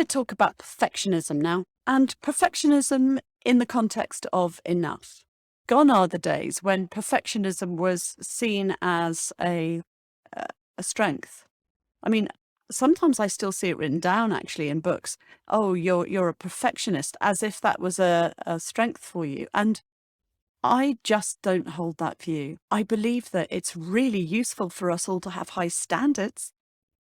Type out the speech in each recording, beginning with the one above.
to talk about perfectionism now, and perfectionism in the context of enough. Gone are the days when perfectionism was seen as a strength. I mean, sometimes I still see it written down actually in books. Oh, you're a perfectionist, as if that was a strength for you. And I just don't hold that view. I believe that it's really useful for us all to have high standards.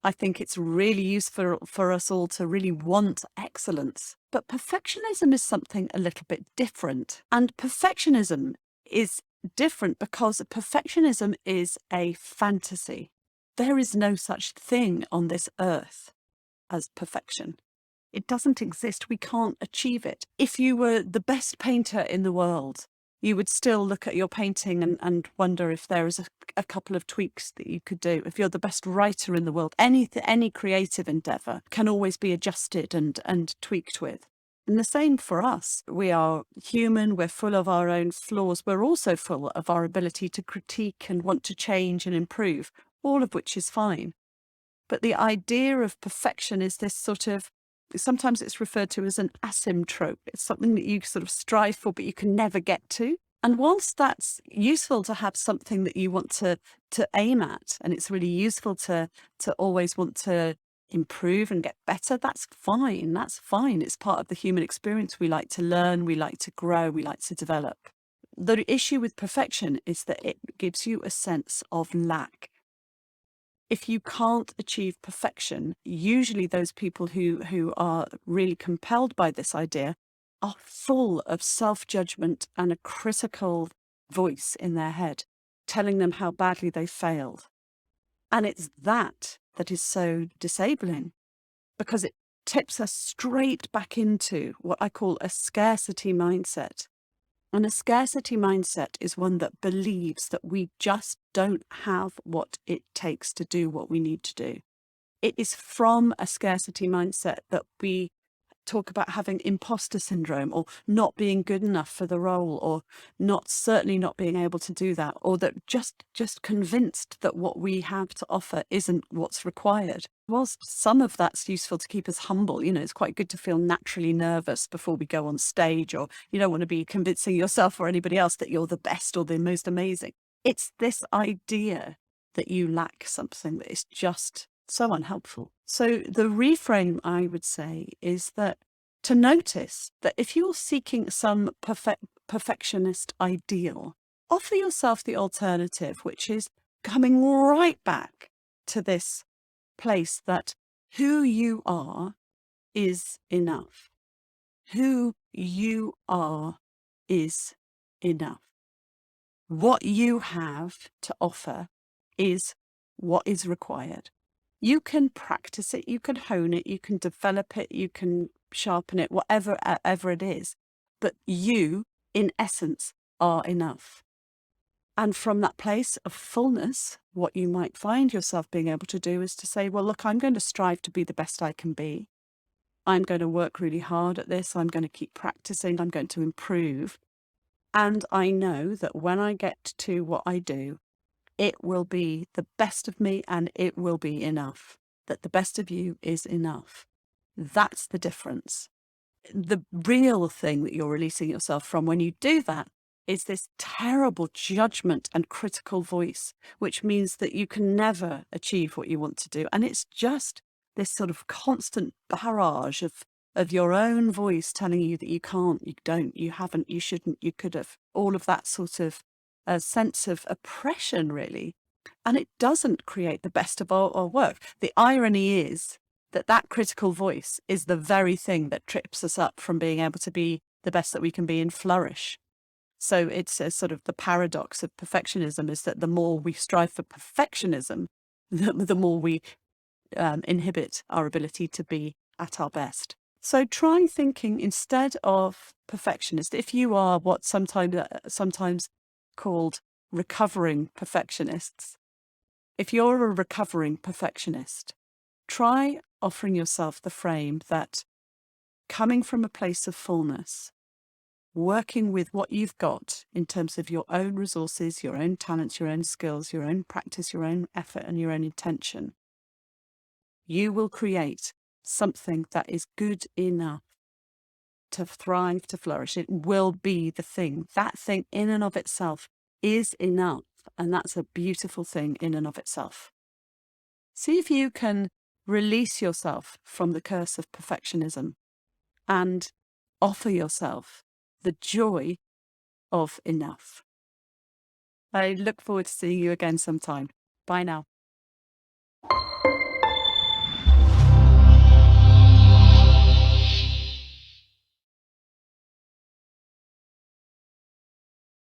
I think it's really useful for us all to really want excellence. But perfectionism is something a little bit different. And perfectionism is different because perfectionism is a fantasy. There is no such thing on this earth as perfection. It doesn't exist. We can't achieve it. If you were the best painter in the world, you would still look at your painting and wonder if there is a couple of tweaks that you could do. If you're the best writer in the world, any creative endeavor can always be adjusted and tweaked with. And the same for us. We are human, we're full of our own flaws. We're also full of our ability to critique and want to change and improve, all of which is fine. But the idea of perfection is this sort of, sometimes it's referred to as an asymptote. It's something that you sort of strive for, but you can never get to. And whilst that's useful to have something that you want to aim at, and it's really useful to always want to improve and get better, that's fine. That's fine. It's part of the human experience. We like to learn, we like to grow, we like to develop. The issue with perfection is that it gives you a sense of lack. If you can't achieve perfection, usually those people who are really compelled by this idea are full of self-judgment and a critical voice in their head telling them how badly they failed. And it's that is so disabling, because it tips us straight back into what I call a scarcity mindset. And a scarcity mindset is one that believes that we just don't have what it takes to do what we need to do. It is from a scarcity mindset that we talk about having imposter syndrome, or not being good enough for the role, or certainly not being able to do that, or that just convinced that what we have to offer isn't what's required. Whilst some of that's useful to keep us humble, it's quite good to feel naturally nervous before we go on stage, or you don't want to be convincing yourself or anybody else that you're the best or the most amazing. It's this idea that you lack something that is just so unhelpful. So the reframe, I would say, is that to notice that if you're seeking some perfectionist ideal, offer yourself the alternative, which is coming right back to this place that who you are is enough. Who you are is enough. What you have to offer is what is required. You can practice it, you can hone it, you can develop it, you can sharpen it, whatever it is. But you, in essence, are enough. And from that place of fullness, what you might find yourself being able to do is to say, well, look, I'm going to strive to be the best I can be. I'm going to work really hard at this. I'm going to keep practicing. I'm going to improve. And I know that when I get to what I do, it will be the best of me, and it will be enough. That the best of you is enough. That's the difference. The real thing that you're releasing yourself from when you do that is this terrible judgment and critical voice, which means that you can never achieve what you want to do. And it's just this sort of constant barrage of your own voice telling you that you can't, you don't, you haven't, you shouldn't, you could have, all of that sort of a sense of oppression, really. And it doesn't create the best of our work. The irony is that critical voice is the very thing that trips us up from being able to be the best that we can be and flourish. So it's a sort of the paradox of perfectionism, is that the more we strive for perfectionism, the more we inhibit our ability to be at our best. So try thinking, instead of perfectionist, if you are what sometimes called recovering perfectionists, if you're a recovering perfectionist, try offering yourself the frame that, coming from a place of fullness, working with what you've got in terms of your own resources, your own talents, your own skills, your own practice, your own effort, and your own intention, you will create something that is good enough to thrive, to flourish. It will be the thing. That thing in and of itself is enough. And that's a beautiful thing in and of itself. See if you can release yourself from the curse of perfectionism and offer yourself the joy of enough. I look forward to seeing you again sometime. Bye now.